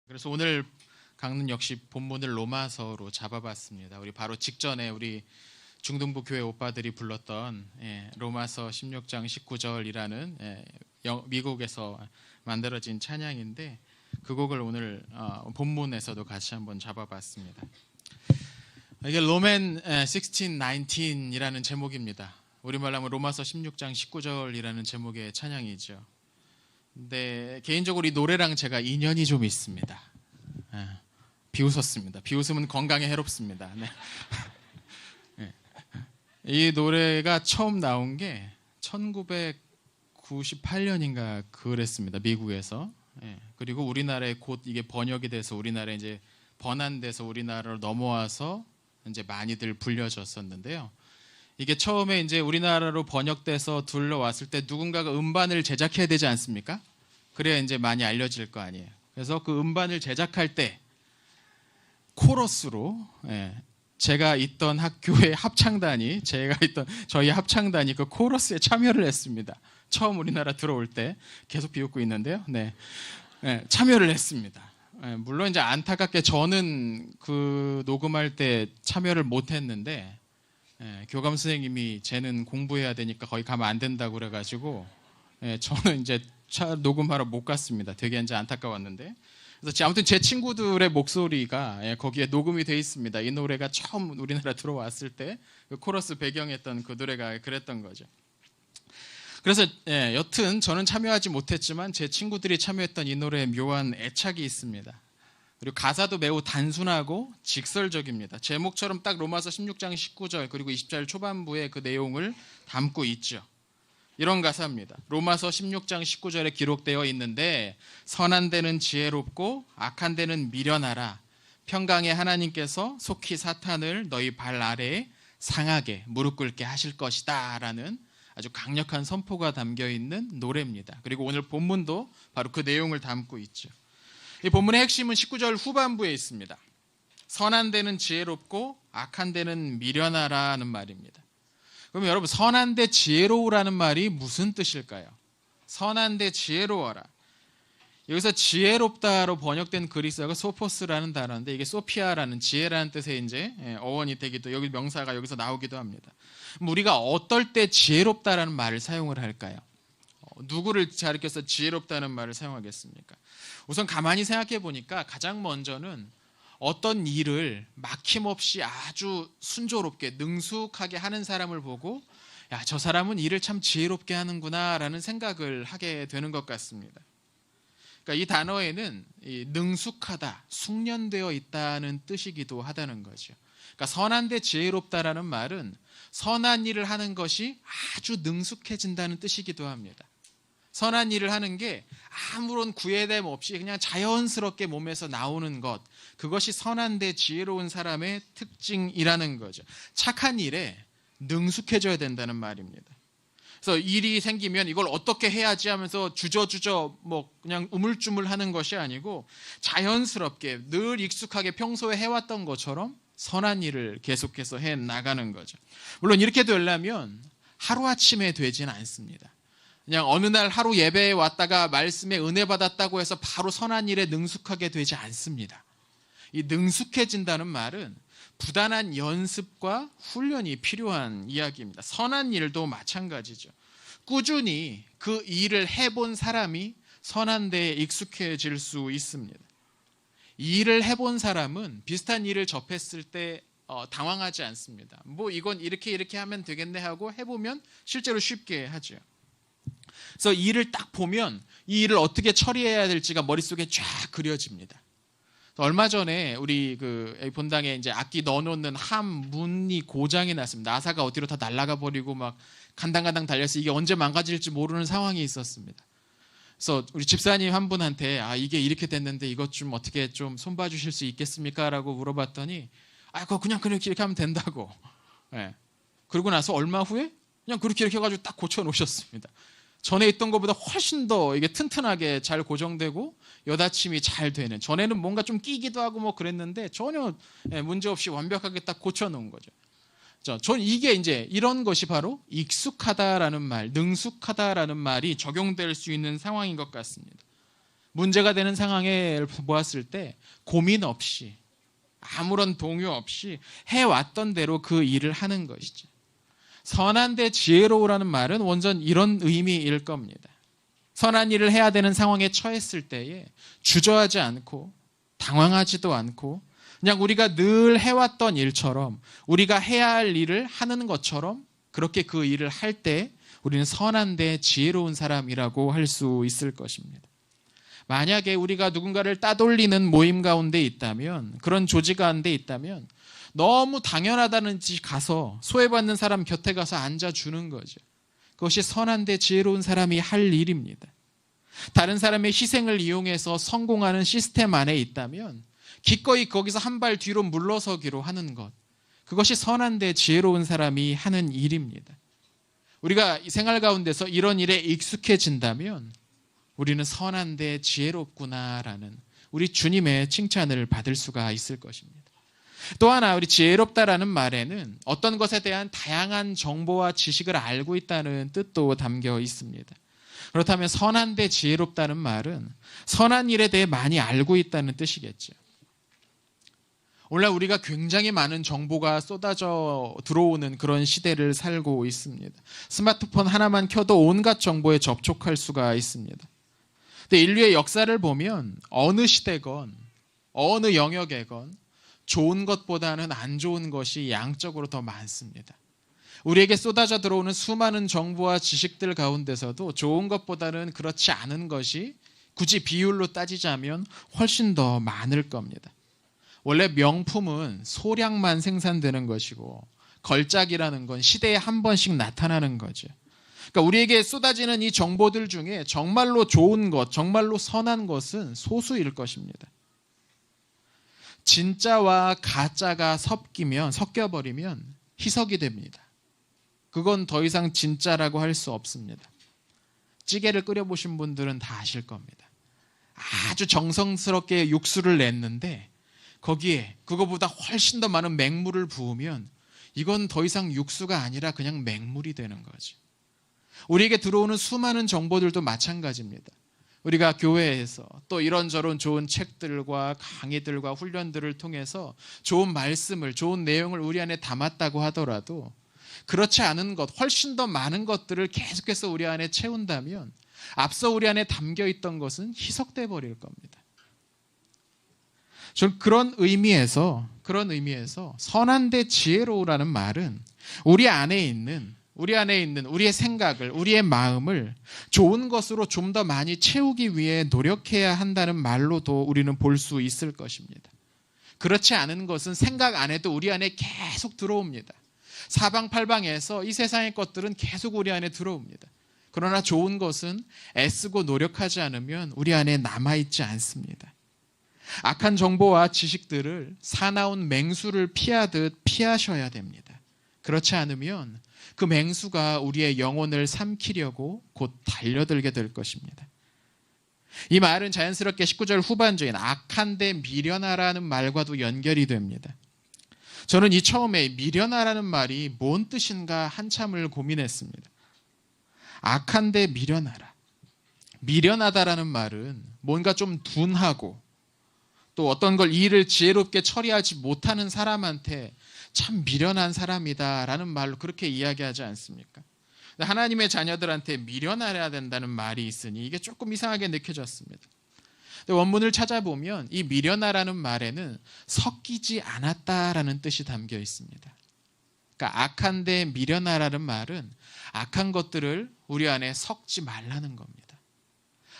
그래서 오늘 강론 역시 본문을 로마서로 잡아봤습니다. 우리 바로 직전에 우리 중등부 교회 오빠들이 불렀던 로마서 16장 19절이라는 미국에서 만들어진 찬양인데 그 곡을 오늘 본문에서도 같이 한번 잡아봤습니다. 이게 로맨 16:19이라는 제목입니다. 우리말로 하면 로마서 16장 19절이라는 제목의 찬양이죠. 근데 개인적으로 이 노래랑 제가 인연이 좀 있습니다. 비웃었습니다. 비웃으면 건강에 해롭습니다. 네. 이 노래가 처음 나온 게 1998년인가 그랬습니다. 미국에서. 그리고 우리나라에 곧 이게 번역이 돼서 우리나라에 이제 번안돼서 우리나라로 넘어와서 이제 많이들 불려졌었는데요. 이게 처음에 이제 우리나라로 번역돼서 둘러왔을 때 누군가가 음반을 제작해야 되지 않습니까? 그래야 이제 많이 알려질 거 아니에요. 그래서 그 음반을 제작할 때 코러스로 제가 있던 학교의 합창단이 저희 합창단이 그 코러스에 참여를 했습니다. 처음 우리나라 들어올 때 계속 비웃고 있는데요. 참여를 했습니다. 물론 이제 안타깝게 저는 그 녹음할 때 참여를 못했는데 교감 선생님이 쟤는 공부해야 되니까 거기 가면 안 된다고 그래가지고 저는 이제 녹음하러 못 갔습니다. 되게 이제 안타까웠는데 그래서 아무튼 제 친구들의 목소리가 거기에 녹음이 돼 있습니다. 이 노래가 처음 우리나라 들어왔을 때 그 코러스 배경했던 그 노래가 그랬던 거죠. 그래서 여튼 저는 참여하지 못했지만 제 친구들이 참여했던 이 노래에 묘한 애착이 있습니다. 그리고 가사도 매우 단순하고 직설적입니다. 제목처럼 딱 로마서 16장 19절 그리고 20절 초반부에 그 내용을 담고 있죠. 이런 가사입니다. 로마서 16장 19절에 기록되어 있는데 선한 데는 지혜롭고 악한 데는 미련하라. 평강의 하나님께서 속히 사탄을 너희 발 아래에 상하게 무릎 꿇게 하실 것이다 라는 아주 강력한 선포가 담겨있는 노래입니다. 그리고 오늘 본문도 바로 그 내용을 담고 있죠. 이 본문의 핵심은 19절 후반부에 있습니다. 선한 데는 지혜롭고 악한 데는 미련하라는 말입니다. 그럼 여러분 선한 데 지혜로우라는 말이 무슨 뜻일까요? 선한 데 지혜로워라. 여기서 지혜롭다로 번역된 그리스어가 소포스라는 단어인데 이게 소피아라는 지혜라는 뜻의 이제 어원이 되기도 여기 명사가 여기서 나오기도 합니다. 우리가 어떨 때 지혜롭다라는 말을 사용을 할까요? 누구를 가리켜서 지혜롭다는 말을 사용하겠습니까? 우선 가만히 생각해 보니까 가장 먼저는 어떤 일을 막힘없이 아주 순조롭게 능숙하게 하는 사람을 보고 야, 저 사람은 일을 참 지혜롭게 하는구나 라는 생각을 하게 되는 것 같습니다. 그러니까 이 단어에는 능숙하다, 숙련되어 있다는 뜻이기도 하다는 거죠. 그러니까 선한데 지혜롭다라는 말은 선한 일을 하는 것이 아주 능숙해진다는 뜻이기도 합니다. 선한 일을 하는 게 아무런 구애됨 없이 그냥 자연스럽게 몸에서 나오는 것, 그것이 선한데 지혜로운 사람의 특징이라는 거죠. 착한 일에 능숙해져야 된다는 말입니다. 그래서 일이 생기면 이걸 어떻게 해야지 하면서 주저주저 그냥 우물쭈물하는 것이 아니고 자연스럽게 늘 익숙하게 평소에 해왔던 것처럼 선한 일을 계속해서 해 나가는 거죠. 물론 이렇게 되려면 하루아침에 되지는 않습니다. 그냥 어느 날 하루 예배에 왔다가 말씀에 은혜 받았다고 해서 바로 선한 일에 능숙하게 되지 않습니다. 이 능숙해진다는 말은 부단한 연습과 훈련이 필요한 이야기입니다. 선한 일도 마찬가지죠. 꾸준히 그 일을 해본 사람이 선한 데에 익숙해질 수 있습니다. 이 일을 해본 사람은 비슷한 일을 접했을 때 당황하지 않습니다. 이건 이렇게 하면 되겠네 하고 해보면 실제로 쉽게 하죠. 그래서 이 일을 딱 보면 이 일을 어떻게 처리해야 될지가 머릿속에 쫙 그려집니다. 얼마 전에 우리 본당에 이제 악기 넣어놓는 함 문이 고장이 났습니다. 나사가 어디로 다 날아가 버리고 막 간당간당 달려서 이게 언제 망가질지 모르는 상황이 있었습니다. 그래서 우리 집사님 한 분한테 이게 이렇게 됐는데 이것 좀 어떻게 좀 손봐 주실 수 있겠습니까? 라고 물어봤더니 그거 그냥 이렇게 하면 된다고. 그러고 나서 얼마 후에 그냥 그렇게 이렇게 해가지고 딱 고쳐 놓으셨습니다. 전에 있던 것보다 훨씬 더 이게 튼튼하게 잘 고정되고 여닫침이 잘 되는, 전에는 뭔가 좀 끼기도 하고 그랬는데 전혀 문제 없이 완벽하게 딱 고쳐 놓은 거죠. 전 이게 이제 이런 것이 바로 익숙하다라는 말, 능숙하다라는 말이 적용될 수 있는 상황인 것 같습니다. 문제가 되는 상황에 보았을 때 고민 없이 아무런 동요 없이 해왔던 대로 그 일을 하는 것이죠. 선한 데 지혜로우라는 말은 원전 이런 의미일 겁니다. 선한 일을 해야 되는 상황에 처했을 때에 주저하지 않고 당황하지도 않고 그냥 우리가 늘 해왔던 일처럼 우리가 해야 할 일을 하는 것처럼 그렇게 그 일을 할 때 우리는 선한 데 지혜로운 사람이라고 할 수 있을 것입니다. 만약에 우리가 누군가를 따돌리는 모임 가운데 있다면, 그런 조직 가운데 있다면 너무 당연하다는 듯이 가서 소외받는 사람 곁에 가서 앉아주는 거죠. 그것이 선한데 지혜로운 사람이 할 일입니다. 다른 사람의 희생을 이용해서 성공하는 시스템 안에 있다면 기꺼이 거기서 한 발 뒤로 물러서기로 하는 것, 그것이 선한데 지혜로운 사람이 하는 일입니다. 우리가 생활 가운데서 이런 일에 익숙해진다면 우리는 선한데 지혜롭구나라는 우리 주님의 칭찬을 받을 수가 있을 것입니다. 또 하나, 우리 지혜롭다라는 말에는 어떤 것에 대한 다양한 정보와 지식을 알고 있다는 뜻도 담겨 있습니다. 그렇다면 선한데 지혜롭다는 말은 선한 일에 대해 많이 알고 있다는 뜻이겠죠. 오늘날 우리가 굉장히 많은 정보가 쏟아져 들어오는 그런 시대를 살고 있습니다. 스마트폰 하나만 켜도 온갖 정보에 접촉할 수가 있습니다. 근데 인류의 역사를 보면 어느 시대건 어느 영역에건 좋은 것보다는 안 좋은 것이 양적으로 더 많습니다. 우리에게 쏟아져 들어오는 수많은 정보와 지식들 가운데서도 좋은 것보다는 그렇지 않은 것이 굳이 비율로 따지자면 훨씬 더 많을 겁니다. 원래 명품은 소량만 생산되는 것이고 걸작이라는 건 시대에 한 번씩 나타나는 거죠. 그러니까 우리에게 쏟아지는 이 정보들 중에 정말로 좋은 것, 정말로 선한 것은 소수일 것입니다. 진짜와 가짜가 섞여버리면 희석이 됩니다. 그건 더 이상 진짜라고 할 수 없습니다. 찌개를 끓여보신 분들은 다 아실 겁니다. 아주 정성스럽게 육수를 냈는데 거기에 그거보다 훨씬 더 많은 맹물을 부으면 이건 더 이상 육수가 아니라 그냥 맹물이 되는 거죠. 우리에게 들어오는 수많은 정보들도 마찬가지입니다. 우리가 교회에서 또 이런저런 좋은 책들과 강의들과 훈련들을 통해서 좋은 말씀을, 좋은 내용을 우리 안에 담았다고 하더라도 그렇지 않은 것, 훨씬 더 많은 것들을 계속해서 우리 안에 채운다면 앞서 우리 안에 담겨있던 것은 희석돼 버릴 겁니다. 저는 그런 의미에서 선한데 지혜로우라는 말은 우리 안에 있는 우리의 생각을, 우리의 마음을 좋은 것으로 좀 더 많이 채우기 위해 노력해야 한다는 말로도 우리는 볼 수 있을 것입니다. 그렇지 않은 것은 생각 안 해도 우리 안에 계속 들어옵니다. 사방팔방에서 이 세상의 것들은 계속 우리 안에 들어옵니다. 그러나 좋은 것은 애쓰고 노력하지 않으면 우리 안에 남아있지 않습니다. 악한 정보와 지식들을 사나운 맹수를 피하듯 피하셔야 됩니다. 그렇지 않으면 그 맹수가 우리의 영혼을 삼키려고 곧 달려들게 될 것입니다. 이 말은 자연스럽게 19절 후반주인 악한데 미련하라는 말과도 연결이 됩니다. 저는 이 처음에 미련하라는 말이 뭔 뜻인가 한참을 고민했습니다. 악한데 미련하라. 미련하다라는 말은 뭔가 좀 둔하고 또 어떤 걸 일을 지혜롭게 처리하지 못하는 사람한테 참 미련한 사람이다라는 말로 그렇게 이야기하지 않습니까? 하나님의 자녀들한테 미련해야 된다는 말이 있으니 이게 조금 이상하게 느껴졌습니다. 원문을 찾아보면 이 미련하라는 말에는 섞이지 않았다라는 뜻이 담겨 있습니다. 그러니까 악한데 미련하라는 말은 악한 것들을 우리 안에 섞지 말라는 겁니다.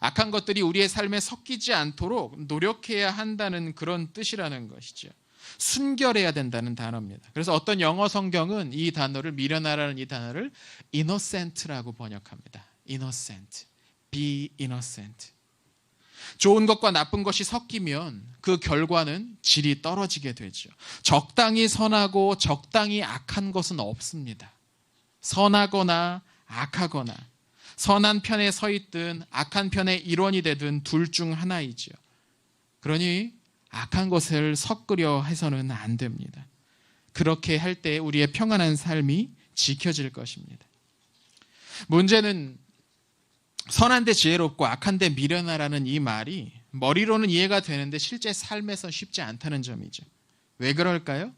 악한 것들이 우리의 삶에 섞이지 않도록 노력해야 한다는 그런 뜻이라는 것이죠. 순결해야 된다는 단어입니다. 그래서 어떤 영어 성경은 이 단어를 미련하라는 이 단어를 innocent라고 번역합니다. innocent, be innocent. 좋은 것과 나쁜 것이 섞이면 그 결과는 질이 떨어지게 되죠. 적당히 선하고 적당히 악한 것은 없습니다. 선하거나 악하거나 선한 편에 서 있든 악한 편의 일원이 되든 둘 중 하나이죠. 그러니 악한 것을 섞으려 해서는 안 됩니다. 그렇게 할 때 우리의 평안한 삶이 지켜질 것입니다. 문제는 선한데 지혜롭고 악한데 미련하라는 이 말이 머리로는 이해가 되는데 실제 삶에서 쉽지 않다는 점이죠. 왜 그럴까요?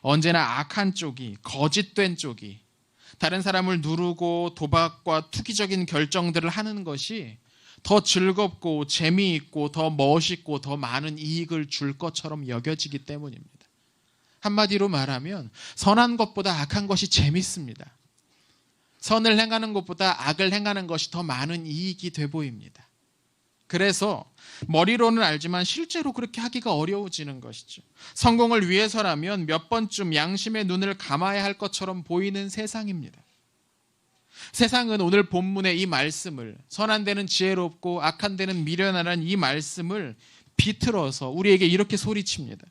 언제나 악한 쪽이, 거짓된 쪽이 다른 사람을 누르고 도박과 투기적인 결정들을 하는 것이 더 즐겁고 재미있고 더 멋있고 더 많은 이익을 줄 것처럼 여겨지기 때문입니다. 한마디로 말하면 선한 것보다 악한 것이 재밌습니다. 선을 행하는 것보다 악을 행하는 것이 더 많은 이익이 돼 보입니다. 그래서 머리로는 알지만 실제로 그렇게 하기가 어려워지는 것이죠. 성공을 위해서라면 몇 번쯤 양심의 눈을 감아야 할 것처럼 보이는 세상입니다. 세상은 오늘 본문의 이 말씀을, 선한 데는 지혜롭고 악한 데는 미련하라는 이 말씀을 비틀어서 우리에게 이렇게 소리칩니다.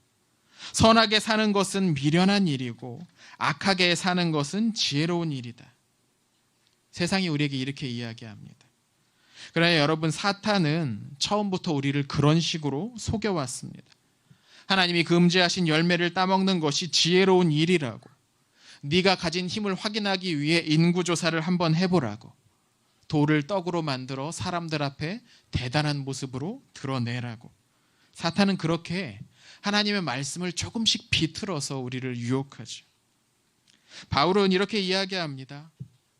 선하게 사는 것은 미련한 일이고 악하게 사는 것은 지혜로운 일이다. 세상이 우리에게 이렇게 이야기합니다. 그러나 여러분, 사탄은 처음부터 우리를 그런 식으로 속여왔습니다. 하나님이 금지하신 열매를 따먹는 것이 지혜로운 일이라고, 네가 가진 힘을 확인하기 위해 인구조사를 한번 해보라고, 돌을 떡으로 만들어 사람들 앞에 대단한 모습으로 드러내라고. 사탄은 그렇게 하나님의 말씀을 조금씩 비틀어서 우리를 유혹하죠. 바울은 이렇게 이야기합니다.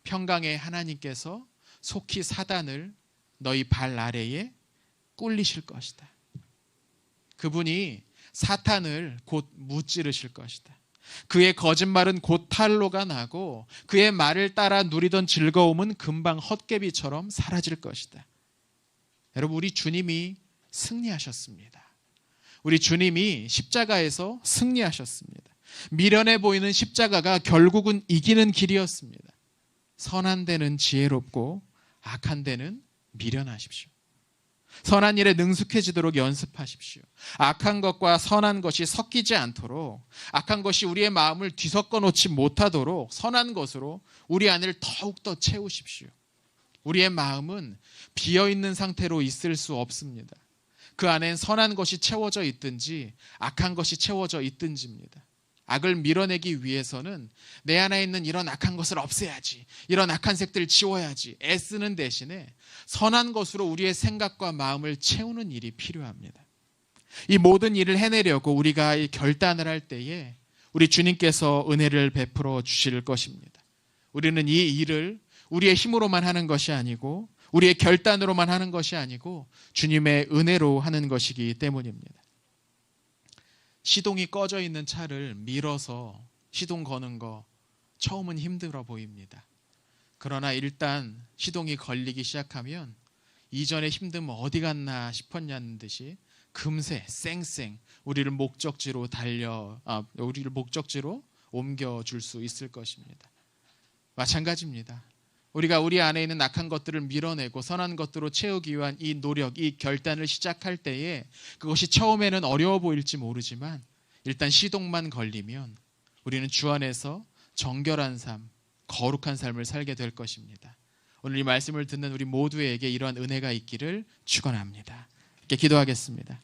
평강의 하나님께서 속히 사단을 너희 발 아래에 꿀리실 것이다. 그분이 사탄을 곧 무찌르실 것이다. 그의 거짓말은 곧 탄로가 나고 그의 말을 따라 누리던 즐거움은 금방 헛개비처럼 사라질 것이다. 여러분, 우리 주님이 승리하셨습니다. 우리 주님이 십자가에서 승리하셨습니다. 미련해 보이는 십자가가 결국은 이기는 길이었습니다. 선한 데는 지혜롭고 악한 데는 미련하십시오. 선한 일에 능숙해지도록 연습하십시오. 악한 것과 선한 것이 섞이지 않도록, 악한 것이 우리의 마음을 뒤섞어 놓지 못하도록 선한 것으로 우리 안을 더욱더 채우십시오. 우리의 마음은 비어있는 상태로 있을 수 없습니다. 그 안엔 선한 것이 채워져 있든지 악한 것이 채워져 있든지입니다. 악을 밀어내기 위해서는 내 안에 있는 이런 악한 것을 없애야지, 이런 악한 색들을 지워야지 애쓰는 대신에 선한 것으로 우리의 생각과 마음을 채우는 일이 필요합니다. 이 모든 일을 해내려고 우리가 이 결단을 할 때에 우리 주님께서 은혜를 베풀어 주실 것입니다. 우리는 이 일을 우리의 힘으로만 하는 것이 아니고 우리의 결단으로만 하는 것이 아니고 주님의 은혜로 하는 것이기 때문입니다. 시동이 꺼져 있는 차를 밀어서 시동 거는 거 처음은 힘들어 보입니다. 그러나 일단 시동이 걸리기 시작하면 이전의 힘듦 어디 갔나 싶었냐는 듯이 금세 쌩쌩 우리를 목적지로 옮겨줄 수 있을 것입니다. 마찬가지입니다. 우리가 우리 안에 있는 악한 것들을 밀어내고 선한 것들로 채우기 위한 이 노력, 이 결단을 시작할 때에 그것이 처음에는 어려워 보일지 모르지만 일단 시동만 걸리면 우리는 주 안에서 정결한 삶, 거룩한 삶을 살게 될 것입니다. 오늘 이 말씀을 듣는 우리 모두에게 이러한 은혜가 있기를 축원합니다. 이렇게 기도하겠습니다.